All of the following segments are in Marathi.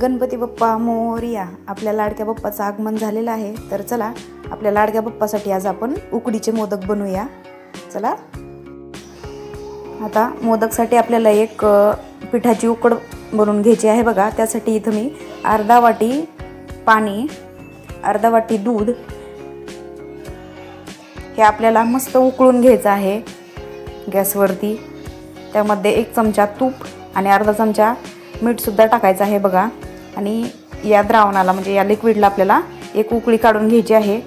गणपती बाप्पा मोरया. आपल्या लाडक्या बाप्पाचं आगमन झालेलं आहे. तर चला आपल्या लाडक्या बाप्पासाठी आज आपण उकडीचे मोदक बनवूया. चला आता मोदकसाठी आपल्याला एक पिठाची उकड बनवून घ्यायची आहे बघा. त्यासाठी इथं मी अर्धा वाटी पाणी, अर्धा वाटी दूध हे आपल्याला मस्त उकळून घ्यायचं आहे गॅसवरती. त्यामध्ये 1 चमचा तूप आणि अर्धा चमचा मीठ सुद्धा टाकायचं आहे बघा. आणि या द्रावणाला म्हणजे या लिक्विडला आपल्याला एक उकळी काढून घ्यायची आहे.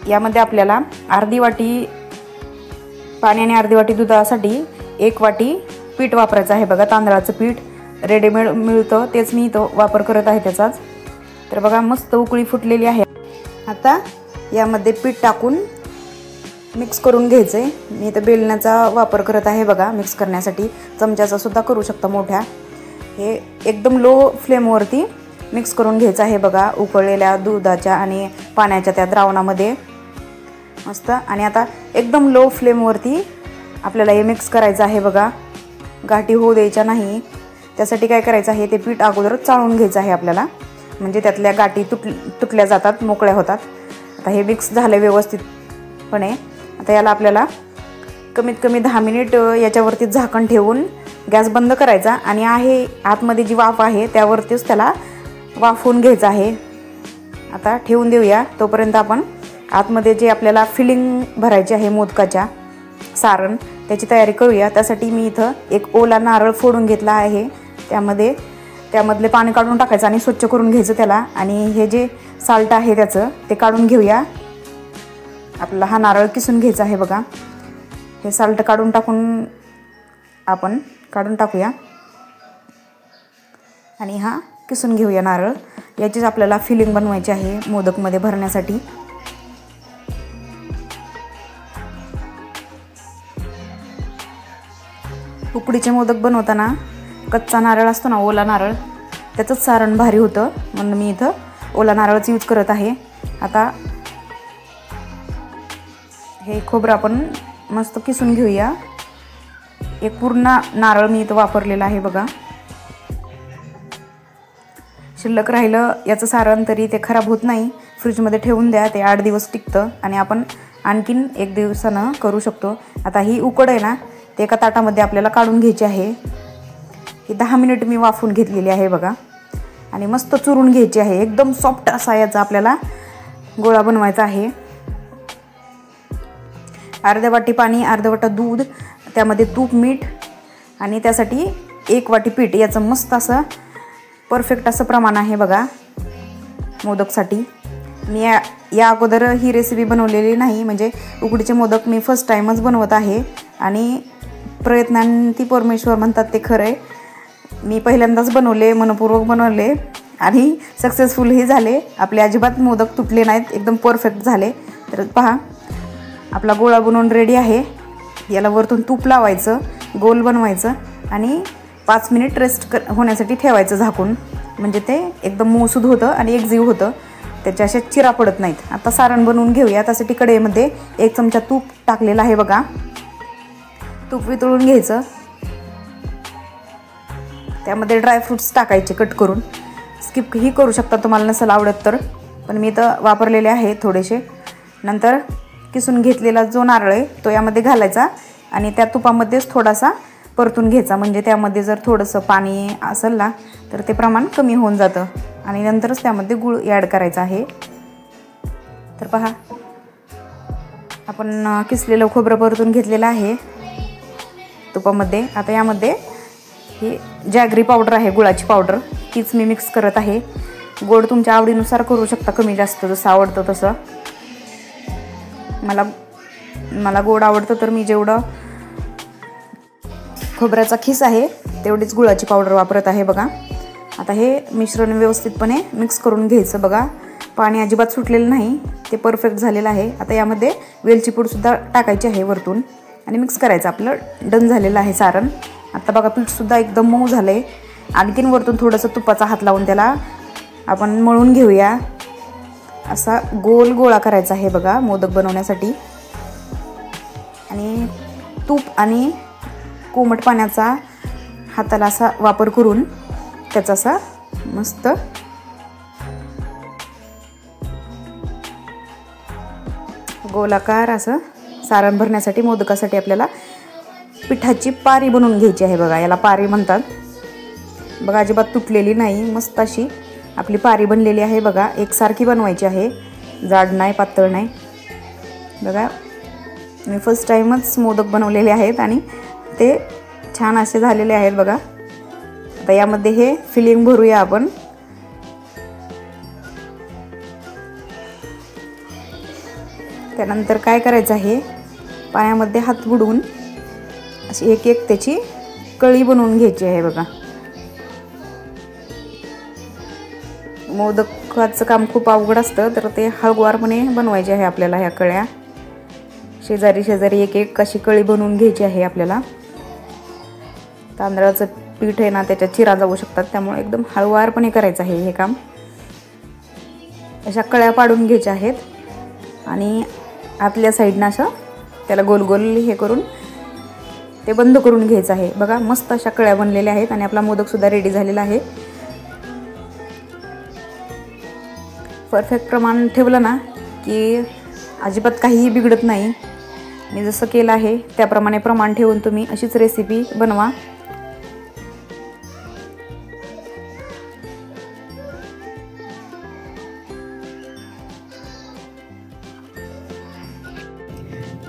यामध्ये आपल्याला अर्धी वाटी पाणी आणि अर्धी वाटी दुधासाठी 1 वाटी पीठ वापरायचं आहे बघा. तांदळाचं पीठ रेडीमेड मिळतं तेच मी इथं वापर करत आहे त्याचाच. तर बघा मस्त उकळी फुटलेली आहे. आता यामध्ये पीठ टाकून मिक्स करून घ्यायचं आहे. मी इथं बेलण्याचा वापर करत आहे बघा मिक्स करण्यासाठी. चमच्याचा सुद्धा करू शकता मोठ्या. हे एकदम लो फ्लेमवरती मिक्स करून घ्यायचं आहे बघा उकळलेल्या दुधाच्या आणि पाण्याच्या त्या द्रावणामध्ये मस्त. आणि आता एकदम लो फ्लेमवरती आपल्याला हे मिक्स करायचं आहे बघा. गाठी होऊ द्यायच्या नाही. त्यासाठी काय करायचं आहे, ते पीठ अगोदरच चाळून घ्यायचं आहे आपल्याला, म्हणजे त्यातल्या गाठी तुटल्या जातात, मोकळ्या होतात. आता हे मिक्स झालं व्यवस्थितपणे. आता याला आपल्याला कमीत कमी 10 मिनिट याच्यावरती झाकण ठेवून गॅस बंद करायचा आणि आहे आतमध्ये जी वाफ आहे त्यावरतीच त्याला वाफवून घ्यायचं आहे. आता ठेवून देऊया. तोपर्यंत आपण आतमध्ये जे आपल्याला फिलिंग भरायची आहे मोदकाच्या सारण त्याची तयारी करूया. त्यासाठी मी इथं एक ओला नारळ फोडून घेतला आहे. त्यामधले पाणी काढून टाकायचं आणि स्वच्छ करून घ्यायचं त्याला. आणि हे जे साल्ट आहे त्याचं ते काढून घेऊया. आपल्याला हा नारळ किसून घ्यायचा आहे बघा. हे साल्ट काढून टाकूया आणि हा किसून घेऊया नारळ. याचीच आपल्याला फिलिंग बनवायची आहे मोदकमध्ये भरण्यासाठी. उकडीचे मोदक बनवताना कच्चा नारळ असतो ना, ओला नारळ, त्याचंच सारण भारी होतं म्हणून मी इथं ओला नारळच यूज करत आहे. आता हे खोबरं आपण मस्त किसून घेऊया. एक पूर्ण नारळ मी इथं वापरलेला आहे बघा. शिल्लक राहिलं याचं सारण तरी ते खराब होत नाही. फ्रीजमध्ये ठेवून द्या, ते 8 दिवस टिकतं आणि आपण आणखीन 1 दिवसानं करू शकतो. आता ही उकड आहे ना, ते एका ताटामध्ये आपल्याला काढून घ्यायची आहे. ही 10 मिनिट मी वाफवून घेतलेली आहे बघा. आणि मस्त चुरून घ्यायची आहे. एकदम सॉफ्ट असा याचा आपल्याला गोळा बनवायचा आहे. अर्ध्या वाटी पाणी, अर्धा वाटा दूध, त्यामध्ये तूप, मीठ आणि त्यासाठी 1 वाटी पीठ, याचं मस्त असं परफेक्ट असं प्रमाण आहे बघा मोदकसाठी. मी या अगोदर ही रेसिपी बनवलेली नाही, म्हणजे उकडीचे मोदक मी फर्स्ट टाईमच बनवत आहे. आणि प्रयत्नांती परमेश्वर म्हणतात ते खरं आहे. मी पहिल्यांदाच बनवले, मनपूर्वक बनवले आणि सक्सेसफुलही झाले. आपले अजिबात मोदक तुटले नाहीत, एकदम परफेक्ट झाले. तर पहा आपला गोळा बनवून रेडी आहे. याला वरतून तूप लावायचं, गोल बनवायचं आणि 5 मिनिट रेस्ट होण्यासाठी ठेवायचं झाकून, म्हणजे ते एकदम मऊसूद होतं आणि एकजीव होतं, त्याच्या अशा चिरा पडत नाहीत. आता सारण बनवून घेऊया. त्यासाठी कढईमध्ये 1 चमचा तूप टाकलेला आहे बघा. तूप वितळून घ्यायचं. त्यामध्ये ड्रायफ्रूट्स टाकायचे कट करून. स्किप ही करू शकता तुम्हाला नसेल आवडत तर, पण मी इथं वापरलेले आहे थोडेसे. नंतर किसून घेतलेला जो नारळ आहे तो यामध्ये घालायचा आणि त्या तुपामध्येच थोडासा परतून घ्यायचा, म्हणजे त्यामध्ये जर थोडंसं पाणी असेल ना तर ते प्रमाण कमी होऊन जातं. आणि नंतरच त्यामध्ये गूळ ॲड करायचा आहे. तर पहा आपण किसलेलं खोबरं परतून घेतलेलं आहे तुपामध्ये. आता यामध्ये ही जॅगरी पावडर आहे, गुळाची पावडर, तीच मी मिक्स करत आहे. गोड तुमच्या आवडीनुसार करू शकता, कमी जास्त जसं आवडतं तसं. मला गोड आवडतं तर मी जेवढं खोबऱ्याचा खीस आहे तेवढीच गुळाची पावडर वापरत आहे बघा. आता हे मिश्रण व्यवस्थितपणे मिक्स करून घ्यायचं बघा. पाणी अजिबात सुटलेलं नाही, ते परफेक्ट झालेलं आहे. आता यामध्ये वेलची पूडसुद्धा टाकायची आहे वरतून आणि मिक्स करायचं. आपलं डन झालेलं आहे सारण. आता बघा पीठसुद्धा एकदम मऊ झालं आहे. आणखीन वरतून थोडंसं तुपाचा हात लावून त्याला आपण मळून घेऊया. असा गोल गोळा करायचा आहे बघा मोदक बनवण्यासाठी. आणि तूप आणि कोमट पाण्याचा हाताला असा वापर करून त्याचा असा मस्त गोलाकार असं सारण भरण्यासाठी मोदकासाठी आपल्याला पिठाची पारी बनवून घ्यायची आहे बघा. याला पारी म्हणतात बघा. अजिबात तुटलेली नाही, मस्त अशी आपली पारी बनलेली आहे बघा. एकसारखी बनवायची आहे, जाड नाही पातळ नाही बघा. मी फर्स्ट टाईमच मोदक बनवलेले आहेत आणि ते छान असे झालेले आहेत बघा. आता यामध्ये हे फिलिंग भरूया आपण. त्यानंतर काय करायचं आहे, पाण्यामध्ये हात बुडवून अशी एक एक त्याची कळी बनवून घ्यायची आहे बघा. मोदकाचं काम खूप अवघड असतं, तर ते हळूवारपणे बनवायचे आहे आपल्याला. ह्या कळ्या शेजारी शेजारी एक एक अशी कळी बनवून घ्यायची आहे आपल्याला. तांदळाचं पीठ आहे ना, त्याच्या चिरा जाऊ शकतात, त्यामुळे एकदम हळूवारपणे करायचं आहे हे काम. अशा कळ्या पाडून घ्यायच्या आहेत आणि आतल्या साईडनं असं त्याला गोल गोल हे करून ते बंद करून घ्यायचं आहे बघा. मस्त अशा कळ्या बनलेल्या आहेत आणि आपला मोदकसुद्धा रेडी झालेला आहे. परफेक्ट प्रमाण ठेवलं ना की अजिबात काहीही बिघडत नाही. मी जसं केलं आहे त्याप्रमाणे प्रमाण ठेवून तुम्ही अशीच रेसिपी बनवा.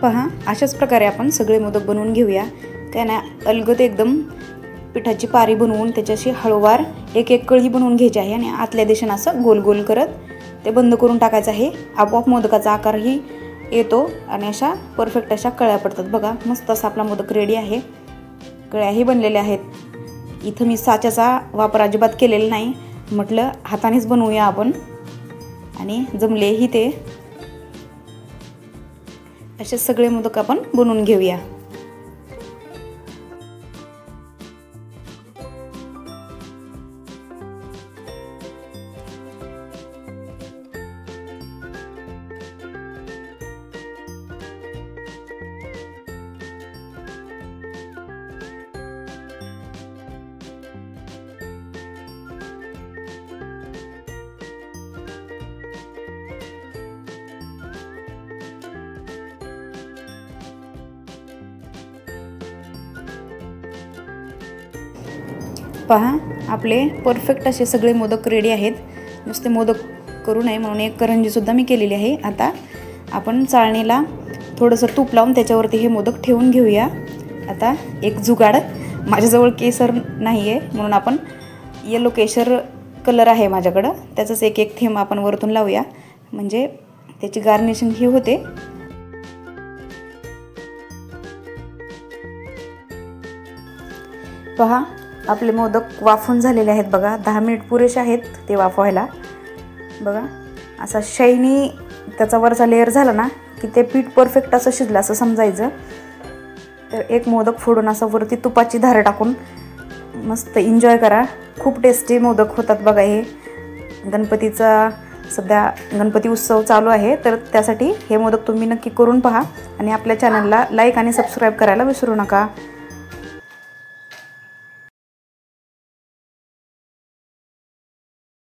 पहा, अशाच प्रकारे आपण सगळे मोदक बनवून घेऊया. काय नाही, अलगद एकदम पिठाची पारी बनवून त्याच्याशी हळूवार एक एक कळी बनवून घ्यायची आहे आणि आतल्या दिशेनं असं गोल गोल करत ते बंद करून टाकायचं आहे. आपोआप मोदकाचा आकारही येतो आणि अशा परफेक्ट अशा कळ्या पडतात बघा. मस्त असा आपला मोदक रेडी आहे. कळ्याही बनलेल्या आहेत. इथं मी साच्याचा वापर अजिबात केलेला नाही, म्हटलं हातानेच बनवूया आपण आणि जमलेही ते. असे सगळे मोदक आपण बनवून घेऊया. पहा, आपले परफेक्ट असे सगळे मोदक रेडी आहेत. नुसते मोदक करू नये म्हणून एक करंजीसुद्धा मी केलेली आहे. आता आपण चाळणीला थोडंसं तूप लावून त्याच्यावरती हे मोदक ठेवून घेऊया. आता एक जुगाड, माझ्याजवळ केसर नाही आहे म्हणून आपण येलो केशर कलर आहे माझ्याकडं, त्याचंच एक एक थेंब आपण वरतून लावूया, म्हणजे त्याची गार्निशिंग ही होते. पहा, आपले मोदक वाफून झालेले आहेत बघा. 10 मिनिट पुरेसे आहेत ते वाफवायला बघा. असा शायनी त्याचा वरचा लेअर झाला ना की ते पीठ परफेक्ट असं शिजलं असं समजायचं. तर एक मोदक फोडून असं वरती तुपाची धार टाकून मस्त एन्जॉय करा. खूप टेस्टी मोदक होतात बघा. हे गणपतीचा सध्या गणपती उत्सव चालू आहे, तर त्यासाठी हे मोदक तुम्ही नक्की करून पहा आणि आपल्या चॅनलला लाईक आणि सबस्क्राईब करायला विसरू नका.